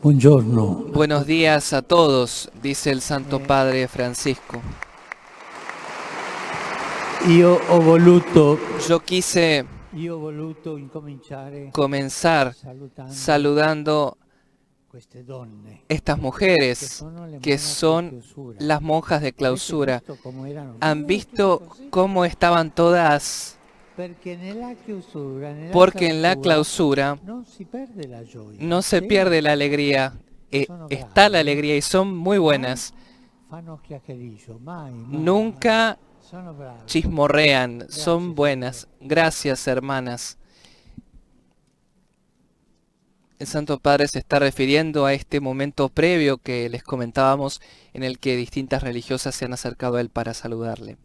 Buongiorno. Buenos días a todos, dice el Santo Padre Francisco. Io ho voluto Yo quise incominciare comenzar saludando queste donne estas che mujeres sono le que monache di son chiusura. las monjas de Avete clausura. visto come erano? ¿Han Tutte visto così? cómo estaban todas? Perché nella chiusura, nella Porque en la clausura, clausura non si perde la gioia. no se C'è, pierde la alegría, sono está la brave, alegría y son muy mai buenas. fanno chiacchiericcio, mai. Nunca Sono brave. chismorrean, son Grazie, buenas. Gracias, hermanas. El Santo Padre se está refiriendo a este momento previo que les comentábamos en el que distintas religiosas se han acercado a él para saludarle.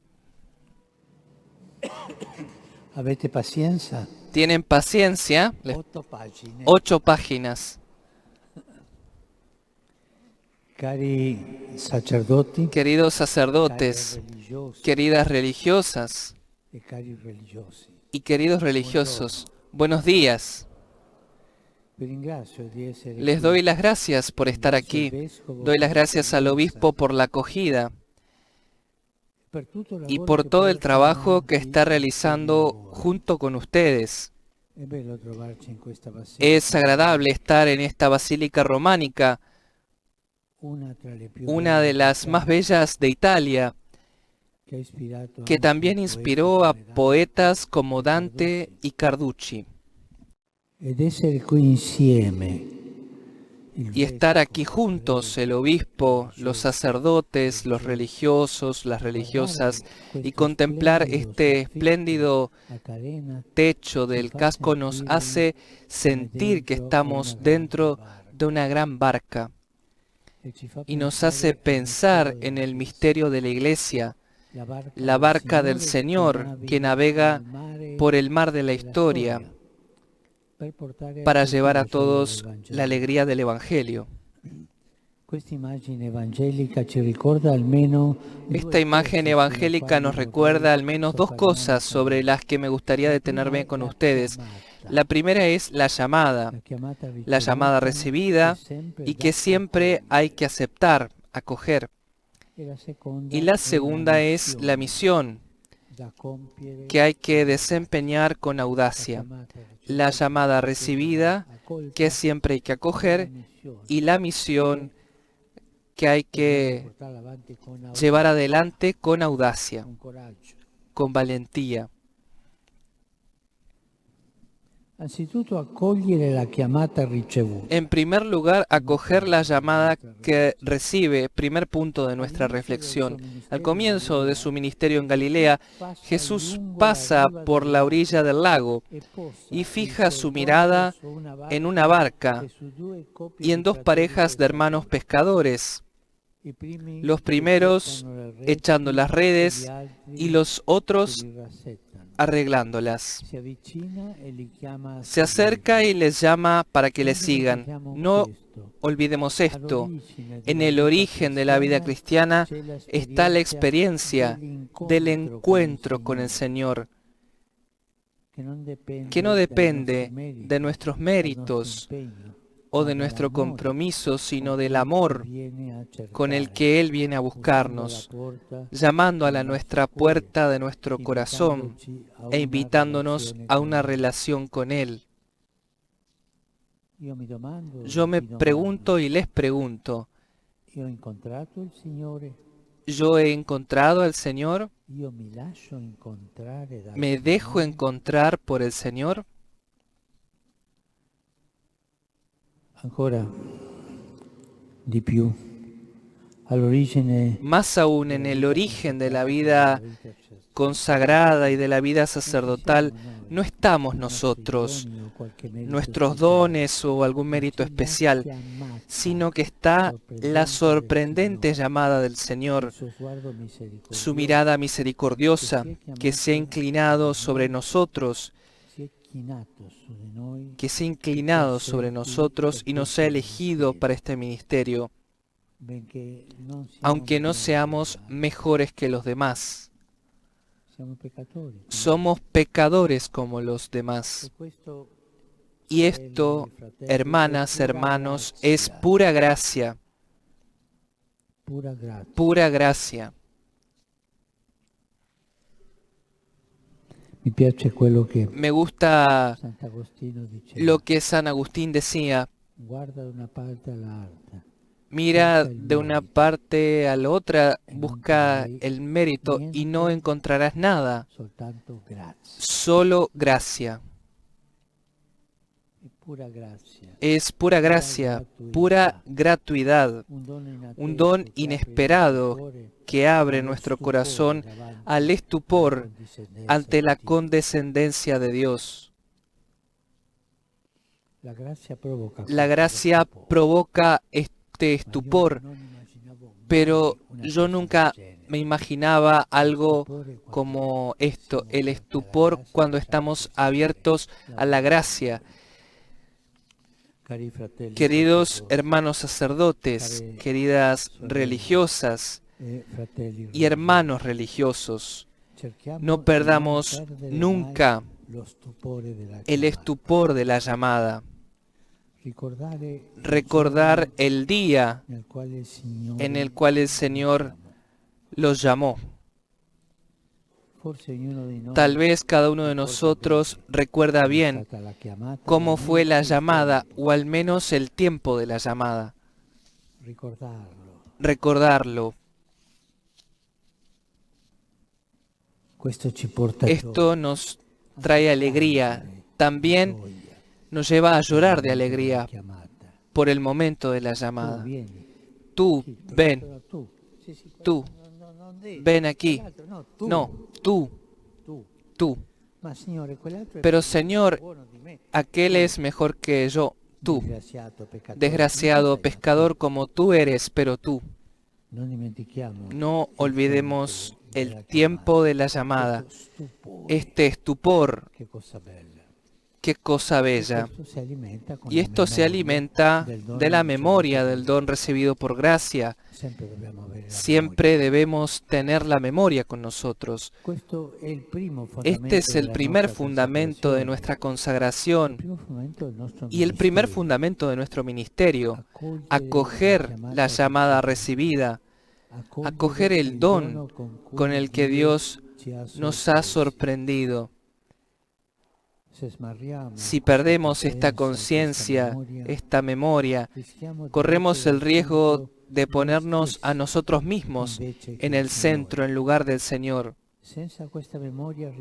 Avete pazienza? Tienen paciencia, 8 pagine. 8 páginas. Cari sacerdoti, Queridos cari sacerdotes, religiosi queridas religiosas e cari religiosi, y queridos religiosos, buenos días. vi ringrazio di essere Les qui. doy las gracias por estar aquí. Doy las gracias al obispo por la acogida Per tutto il y lavoro por che todo el portano trabajo que avanti está insieme a realizando voi. junto con ustedes. È bello trovarci in questa basilica. Es agradable estar en esta basílica románica, Una tra le più una de belle las más bellas de Italia, che ha ispirato que anche también poeti inspiró a come Dante. poetas como Dante y Carducci. Ed essere qui insieme, il Y estar aquí vescovo, juntos, el prete, obispo, i los religiosi, sacerdotes, los religiosos, las religiosas, y questo contemplar splendido este soffitto espléndido a carena techo ci del fa casco nos sentire hace come sentir que dentro a una estamos grande dentro barca de una gran barca e ci fa y nos hace pensare al mistero pensar en della el Chiesa. misterio de la Iglesia, la La barca del Signore Señor que che navega nel mare por el mar de la della historia storia per portare a para tutti llevar a la gioia del todos la Vangelo. alegría del Evangelio. Questa immagine evangelica ci ricorda almeno Esta due imagen cose sulle evangélica quali nos vorrei recuerda al menos dos soffermarmi cosas con sobre voi. las que me gustaría La prima detenerme è con la ustedes. chiamata. La primera es la llamada La chiamata recibida y que siempre hay que aceptar, acoger. Y la segunda es la misión que hay que desempeñar con audacia. La llamada recibida que siempre hay que acoger y la misión que hay que llevar adelante con audacia, con valentía. Anzitutto accogliere la chiamata ricevuta. En primer lugar, acoger la llamada que recibe, primer punto de nuestra reflexión. Al comienzo de su ministerio en Galilea, Jesús pasa por la orilla del lago y fija su mirada en una barca y en dos parejas de hermanos pescadores, los primeros echando las redes y los otros arreglándolas. Se acerca y les llama para que le sigan. No olvidemos esto. En el origen de la vida cristiana está la experiencia del encuentro con el Señor, que no depende de nuestros méritos o de nuestro compromiso, sino del amor con el que Él viene a buscarnos, llamando a nuestra puerta de nuestro corazón e invitándonos a una relación con Él. Yo me pregunto y les pregunto, ¿yo he encontrado al Señor? ¿Me dejo encontrar por el Señor? Ancora di più. Más aún en el origen de la vida consagrada y de la vida sacerdotal, no estamos nosotros, nuestros dones o algún mérito especial, sino que está la sorprendente llamada del Señor, su mirada misericordiosa que se ha inclinado sobre nosotros, y nos ha elegido para este ministerio, aunque no seamos mejores que los demás. Somos pecadores como los demás. Y esto, hermanas, hermanos, es pura gracia, pura grazia. pura gracia. Mi piace quello che Me gusta Sant'Agostino diceva. lo que San Agustín decía: Guarda da una parte all'altra. mira de una parte a la otra, busca el mérito y no encontrarás nada, Soltanto grazia. solo gracia. È pura grazia. Es pura gracia, pura gratuidad, un don inesperado que abre nuestro corazón al estupor ante la condescendencia de Dios. La gracia provoca este estupor, pero yo nunca me imaginaba algo como esto, el estupor cuando estamos abiertos a la gracia. Queridos hermanos sacerdotes, queridas religiosas y hermanos religiosos, no perdamos nunca el estupor de la llamada. Recordar el día en el cual el Señor los llamó. Tal vez cada uno de nosotros recuerda bien cómo fue la llamada, o al menos el tiempo de la llamada. Recordarlo. Esto nos trae alegría. También nos lleva a llorar de alegría por el momento de la llamada. Tú, ven. Tú. Ven aquí. No, tú. Tú. Pero Señor, aquel es mejor que yo. Tú. Desgraciado pecador como tú eres, pero tú. No olvidemos el tiempo de la llamada. Este estupor. Qué cosa bella. Y esto se alimenta de la memoria del don recibido por gracia. Siempre debemos tener la memoria con nosotros. Este es el primer fundamento de nuestra consagración y el primer fundamento de nuestro ministerio. Acoger la llamada recibida, acoger el don con el que Dios nos ha sorprendido. Si perdemos esta conciencia, esta memoria, corremos el riesgo de ponernos a nosotros mismos en el centro en lugar del Señor.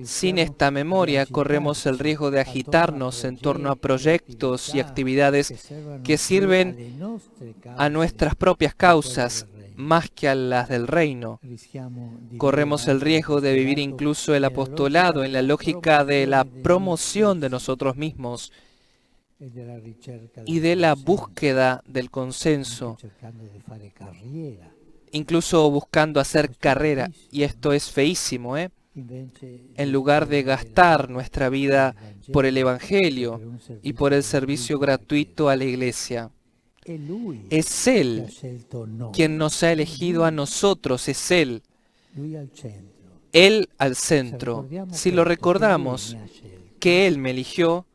Sin esta memoria corremos el riesgo de agitarnos en torno a proyectos y actividades que sirven a nuestras propias causas más que a las del reino. Corremos el riesgo de vivir incluso el apostolado en la lógica de la promoción de nosotros mismos y de la búsqueda del consenso, incluso buscando hacer carrera, y esto es feísimo, en lugar de gastar nuestra vida por el Evangelio y por el servicio gratuito a la Iglesia. Es Él quien nos ha elegido a nosotros, es Él. Él al centro. Si lo recordamos, que Él me eligió,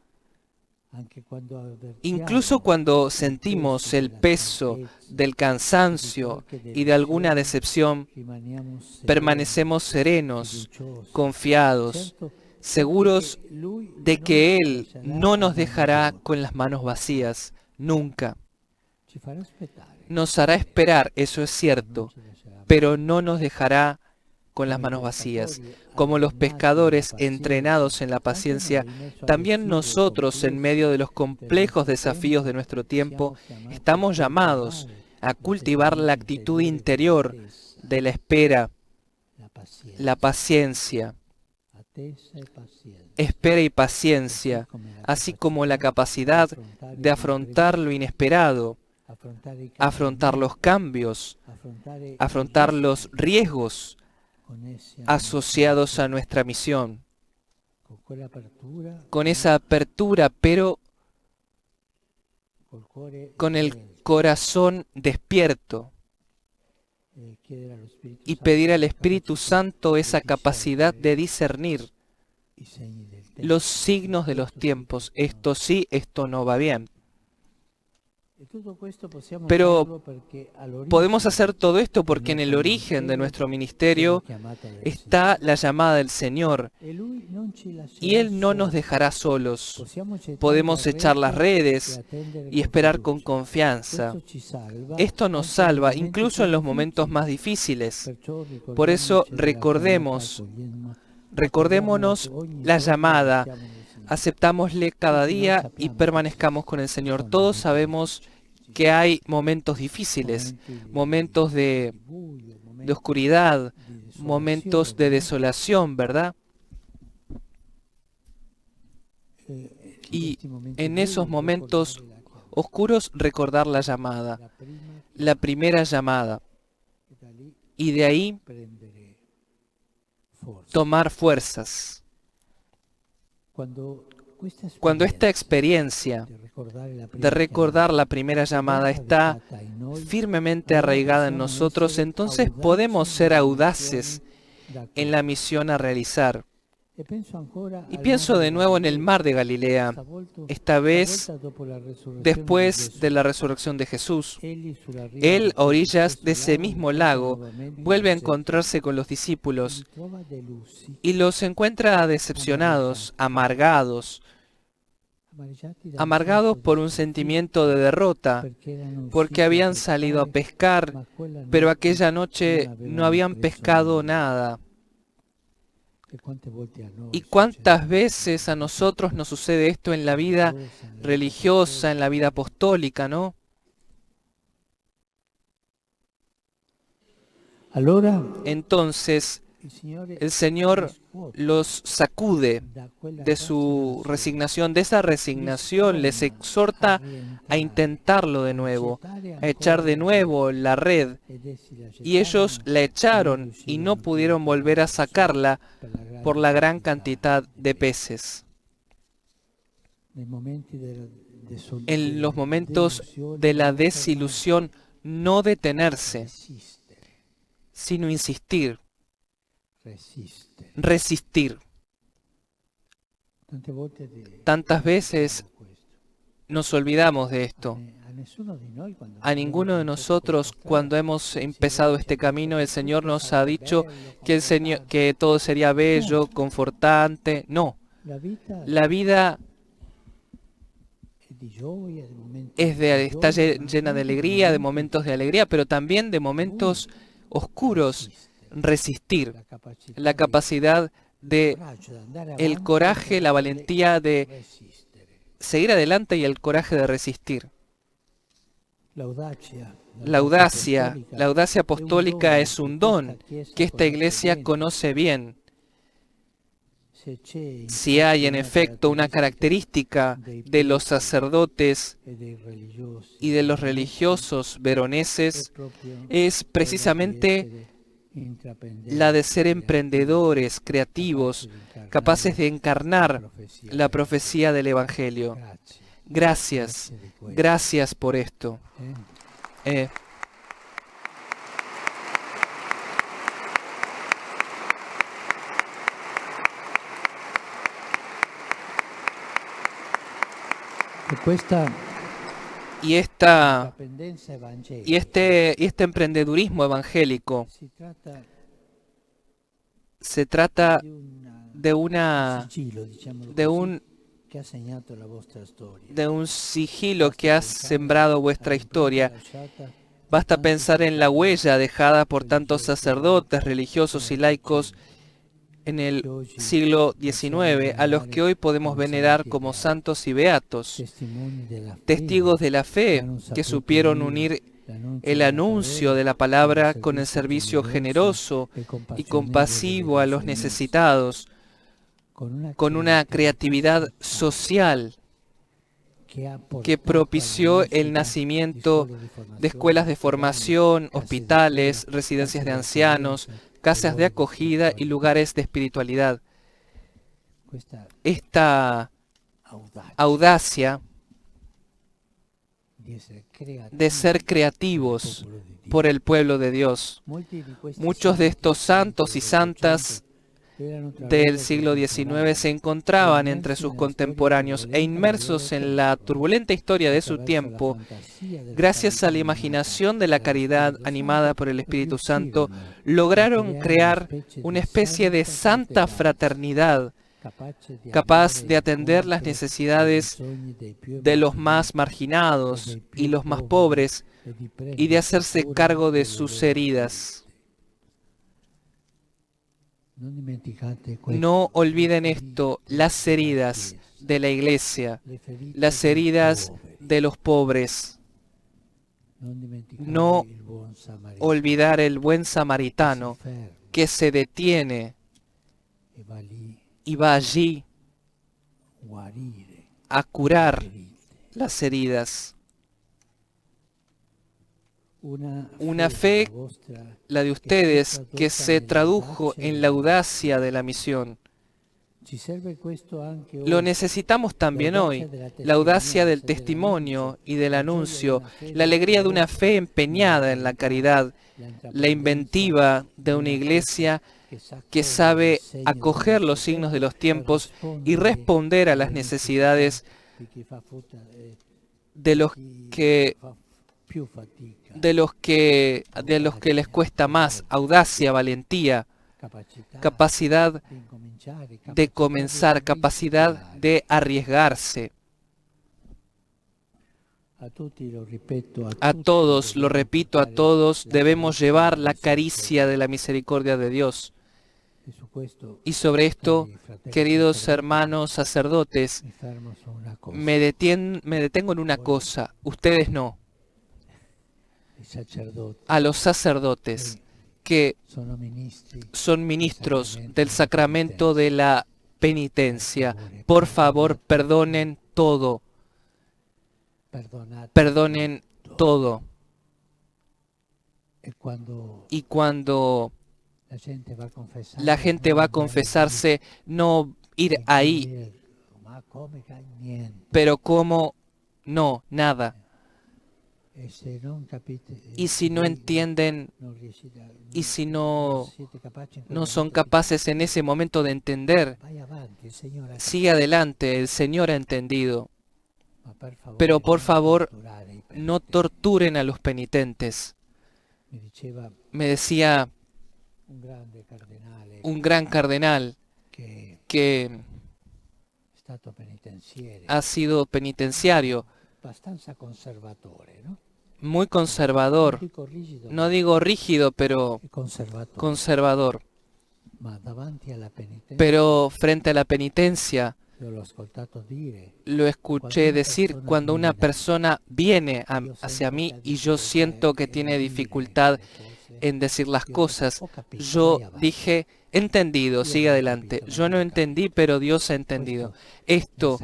incluso cuando sentimos el peso del cansancio y de alguna decepción, permanecemos serenos, confiados, seguros de que Él no nos dejará con las manos vacías, nunca. Nos hará esperar, eso es cierto, pero no nos dejará con las manos vacías. Como los pescadores entrenados en la paciencia, también nosotros, en medio de los complejos desafíos de nuestro tiempo, estamos llamados a cultivar la actitud interior de la espera, la paciencia. Espera y paciencia, así como la capacidad de afrontar lo inesperado, afrontar los cambios, afrontar los riesgos asociados a nuestra misión. Con esa apertura, pero con el corazón despierto, y pedir al Espíritu Santo esa capacidad de discernir los signos de los tiempos. Esto sí, esto no va bien. Pero podemos hacer todo esto porque en el origen de nuestro ministerio está la llamada del Señor y Él no nos dejará solos. Podemos echar las redes y esperar con confianza. Esto nos salva incluso en los momentos más difíciles. Por eso recordémonos la llamada. Aceptámosle cada día y permanezcamos con el Señor. Todos sabemos que hay momentos difíciles, momentos de oscuridad, momentos de desolación, ¿verdad? Y en esos momentos oscuros recordar la llamada, la primera llamada, y de ahí tomar fuerzas. Cuando esta experiencia de recordar la primera llamada está firmemente arraigada en nosotros, entonces podemos ser audaces en la misión a realizar. Y pienso de nuevo en el mar de Galilea, esta vez después de la resurrección de Jesús. Él, a orillas de ese mismo lago, vuelve a encontrarse con los discípulos y los encuentra decepcionados, amargados por un sentimiento de derrota, porque habían salido a pescar, pero aquella noche no habían pescado nada. ¿Y cuántas veces a nosotros nos sucede esto en la vida religiosa, en la vida apostólica, no? Entonces, el Señor los sacude de su resignación, de esa resignación, les exhorta a intentarlo de nuevo, a echar de nuevo la red. Y ellos la echaron y no pudieron volver a sacarla por la gran cantidad de peces. En los momentos de la desilusión, no detenerse, sino insistir. Resistir. Tantas veces nos olvidamos de esto. A ninguno de nosotros, cuando hemos empezado este camino, el Señor nos ha dicho que todo sería bello, confortante. No. La vida está llena de alegría, de momentos de alegría, pero también de momentos oscuros. Resistir, la capacidad de el coraje, la valentía de seguir adelante y el coraje de resistir. La audacia apostólica es un don que esta iglesia conoce bien. Si hay en efecto una característica de los sacerdotes y de los religiosos veroneses, es precisamente la de ser emprendedores, creativos, capaces de encarnar la profecía del Evangelio. Gracias, gracias por esto. Y este emprendedurismo evangélico se trata de un sigilo que ha sembrado vuestra historia. Basta pensar en la huella dejada por tantos sacerdotes, religiosos y laicos en el siglo XIX, a los que hoy podemos venerar como santos y beatos, testigos de la fe que supieron unir el anuncio de la palabra con el servicio generoso y compasivo a los necesitados, con una creatividad social que propició el nacimiento de escuelas de formación, hospitales, residencias de ancianos, casas de acogida y lugares de espiritualidad. Esta audacia de ser creativos por el pueblo de Dios. Muchos de estos santos y santas del siglo XIX se encontraban entre sus contemporáneos e inmersos en la turbulenta historia de su tiempo, gracias a la imaginación de la caridad animada por el Espíritu Santo, lograron crear una especie de santa fraternidad capaz de atender las necesidades de los más marginados y los más pobres y de hacerse cargo de sus heridas. No olviden esto, las heridas de la iglesia, las heridas de los pobres. No olvidar el buen samaritano que se detiene y va allí a curar las heridas. Una fe, la de ustedes, que se tradujo en la audacia de la misión. Lo necesitamos también hoy, la audacia del testimonio y del anuncio, la alegría de una fe empeñada en la caridad, la inventiva de una iglesia que sabe acoger los signos de los tiempos y responder a las necesidades de los que les cuesta más, audacia, valentía, capacidad de comenzar, capacidad de arriesgarse. A todos, lo repito, a todos debemos llevar la caricia de la misericordia de Dios. Y sobre esto, queridos hermanos sacerdotes, me detengo en una cosa, ustedes no. A los sacerdotes que son ministros del sacramento de la penitencia, por favor, perdonen todo. Perdonen todo. Y cuando la gente va a confesarse, no ir ahí. Pero ¿cómo? No, nada. Y si no entienden, y si no son capaces en ese momento de entender, sigue adelante, el Señor ha entendido. Pero por favor, no torturen a los penitentes. Me decía un gran cardenal que ha sido penitenciario, muy conservador, no digo rígido, pero conservador. Pero frente a la penitencia, lo escuché decir cuando una persona viene hacia mí y yo siento que tiene dificultad en decir las cosas, yo dije, entendido, sigue adelante. Yo no entendí, pero Dios ha entendido. Esto,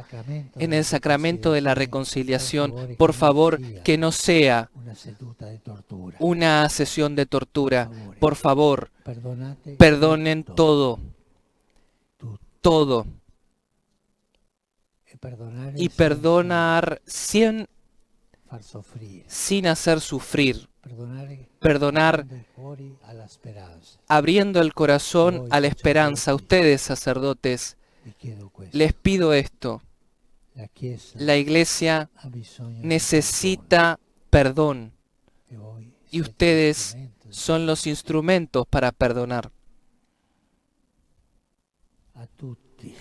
en el sacramento de la reconciliación, por favor, que no sea una sesión de tortura. Por favor, perdonen todo. Todo. Y perdonar sin hacer sufrir. Perdonar abriendo el corazón a la esperanza. Ustedes, sacerdotes, les pido esto. La Iglesia necesita perdón y ustedes son los instrumentos para perdonar.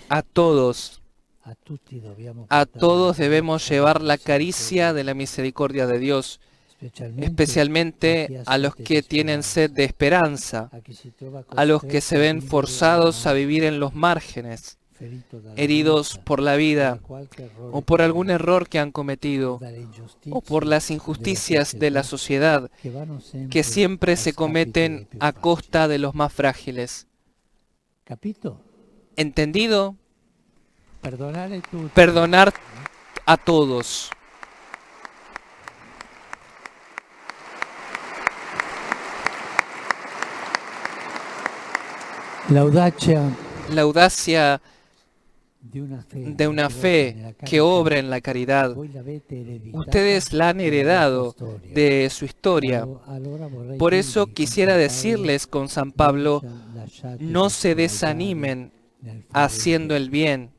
A todos debemos llevar la caricia de la misericordia de Dios, especialmente a los que tienen sed de esperanza, a los que se ven forzados a vivir en los márgenes, heridos por la vida, o por algún error que han cometido, o por las injusticias de la sociedad, que siempre se cometen a costa de los más frágiles. ¿Entendido? Perdonar a todos. La audacia de una fe que obra en la caridad. Ustedes la han heredado de su historia. Por eso quisiera decirles con San Pablo, no se desanimen haciendo el bien,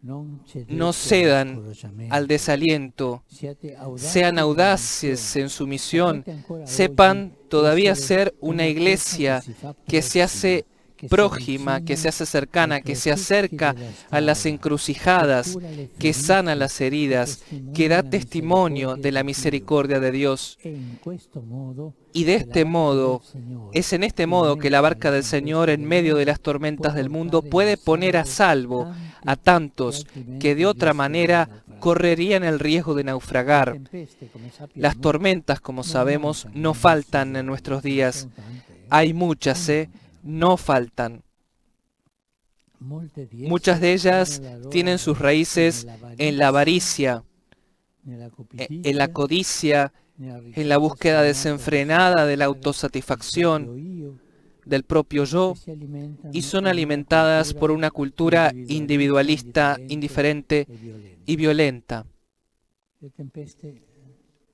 no cedan al desaliento, sean audaces en su misión, sepan todavía ser una iglesia que se hace prójima, que se hace cercana, que se acerca a las encrucijadas, que sana las heridas, que da testimonio de la misericordia de Dios. Y de este modo, es en este modo que la barca del Señor en medio de las tormentas del mundo puede poner a salvo a tantos que de otra manera correrían el riesgo de naufragar. Las tormentas, como sabemos, no faltan en nuestros días. Hay muchas, no faltan. Muchas de ellas tienen sus raíces en la avaricia, en la codicia, en la búsqueda desenfrenada de la autosatisfacción, del propio yo, y son alimentadas por una cultura individualista, indiferente y violenta.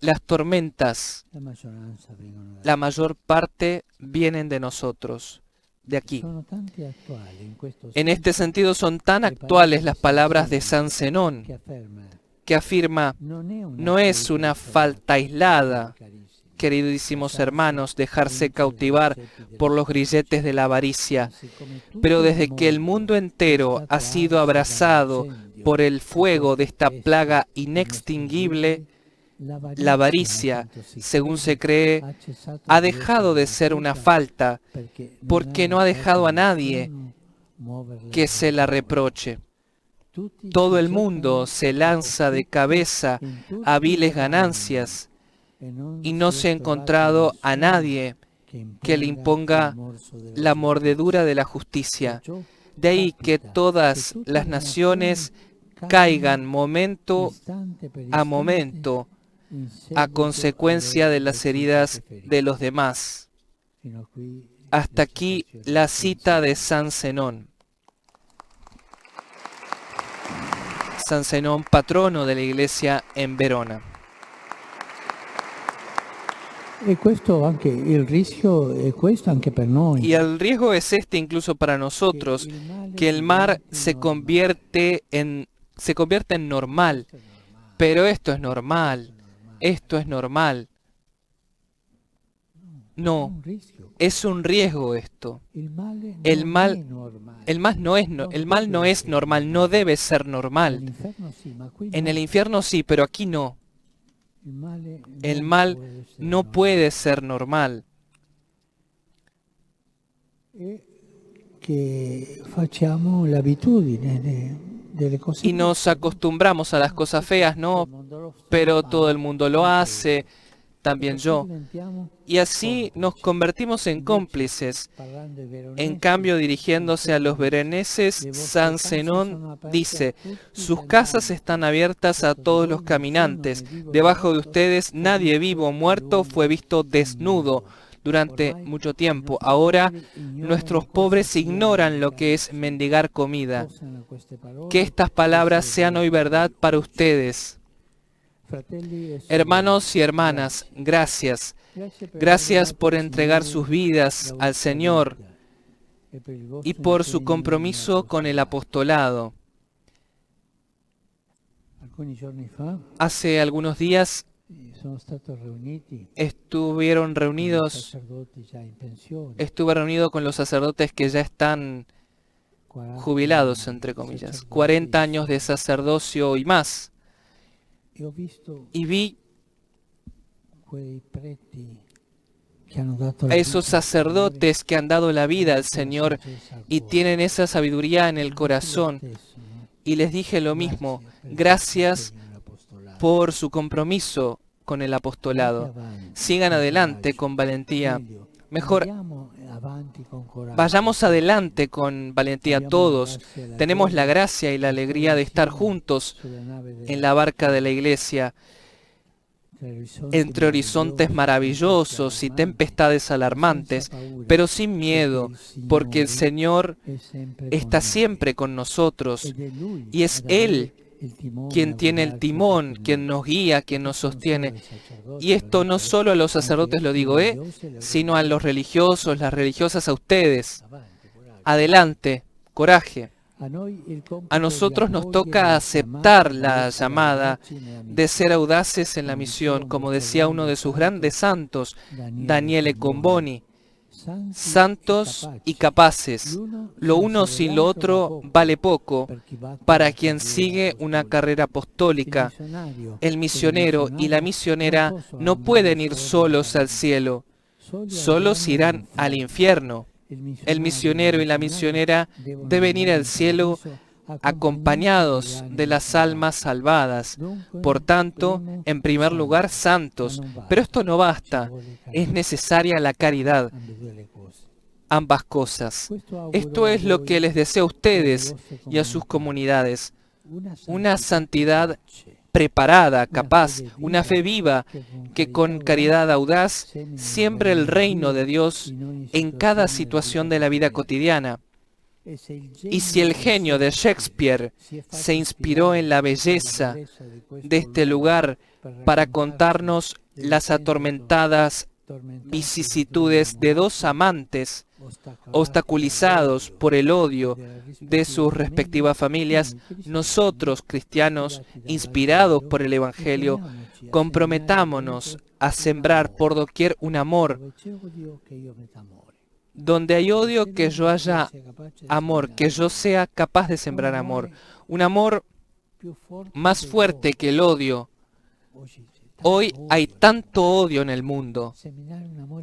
Las tormentas, la mayor parte vienen de nosotros, de aquí. En este sentido son tan actuales las palabras de San Zenón, que afirma, no es una falta aislada, queridísimos hermanos, dejarse cautivar por los grilletes de la avaricia, pero desde que el mundo entero ha sido abrazado por el fuego de esta plaga inextinguible, la avaricia, según se cree, ha dejado de ser una falta, porque no ha dejado a nadie que se la reproche. Todo el mundo se lanza de cabeza a viles ganancias y no se ha encontrado a nadie que le imponga la mordedura de la justicia. De ahí que todas las naciones caigan momento a momento a consecuencia de las heridas de los demás. Hasta aquí la cita de San Zenón. San Zenón, patrono de la Iglesia en Verona. Y el riesgo es este incluso para nosotros, que el mal se convierte en normal. Pero esto es normal. Esto es normal. No, es un riesgo esto. El mal no es normal, no debe ser normal. En el infierno sí, pero aquí no. El mal no puede ser normal. Y nos acostumbramos a las cosas feas, ¿no? Pero todo el mundo lo hace, también yo. Y así nos convertimos en cómplices. En cambio, dirigiéndose a los veroneses, San Zenón dice, sus casas están abiertas a todos los caminantes. Debajo de ustedes nadie vivo o muerto fue visto desnudo durante mucho tiempo. Ahora nuestros pobres ignoran lo que es mendigar comida. Que estas palabras sean hoy verdad para ustedes. Hermanos y hermanas, gracias. Gracias por entregar sus vidas al Señor y por su compromiso con el apostolado. Hace algunos días estuve reunido con los sacerdotes que ya están jubilados, entre comillas, 40 años de sacerdocio y más. Y vi a esos sacerdotes que han dado la vida al Señor y tienen esa sabiduría en el corazón. Y les dije lo mismo, gracias por su compromiso con el apostolado. Sigan adelante con valentía. Mejor, vayamos adelante con valentía todos. Tenemos la gracia y la alegría de estar juntos en la barca de la Iglesia. entre horizontes maravillosos y tempestades alarmantes, pero sin miedo, porque el Señor está siempre con nosotros y es Él quien tiene el timón, quien nos guía, quien nos sostiene. Y esto no solo a los sacerdotes lo digo, sino a los religiosos, las religiosas, a ustedes. Adelante, coraje. A nosotros nos toca aceptar la llamada de ser audaces en la misión, como decía uno de sus grandes santos, Daniele Comboni. Santos y capaces, lo uno sin lo otro vale poco para quien sigue una carrera apostólica. El misionero y la misionera no pueden ir solos al cielo, solos irán al infierno. El misionero y la misionera deben ir al cielo acompañados de las almas salvadas. Por tanto, en primer lugar, santos. Pero esto no basta. Es necesaria la caridad. Ambas cosas. Esto es lo que les deseo a ustedes y a sus comunidades. Una santidad preparada, capaz, una fe viva, que con caridad audaz siembre el reino de Dios en cada situación de la vida cotidiana. Y si el genio de Shakespeare se inspiró en la belleza de este lugar para contarnos las atormentadas vicisitudes de dos amantes obstaculizados por el odio de sus respectivas familias, nosotros, cristianos, inspirados por el Evangelio, comprometámonos a sembrar por doquier un amor. Donde hay odio, que yo haya amor, que yo sea capaz de sembrar amor. Un amor más fuerte que el odio. Hoy hay tanto odio en el mundo.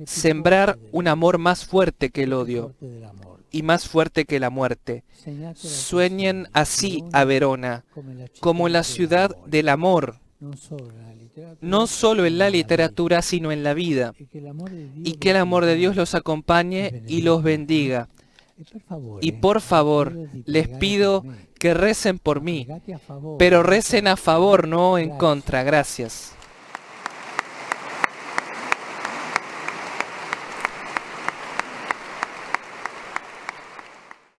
Sembrar un amor más fuerte que el odio y más fuerte que la muerte. Sueñen así a Verona, como la ciudad del amor, no solo en la literatura, sino en la vida, y que el amor de Dios los acompañe y los bendiga. Y por favor, les pido que recen por mí, pero recen a favor, no en contra. Gracias.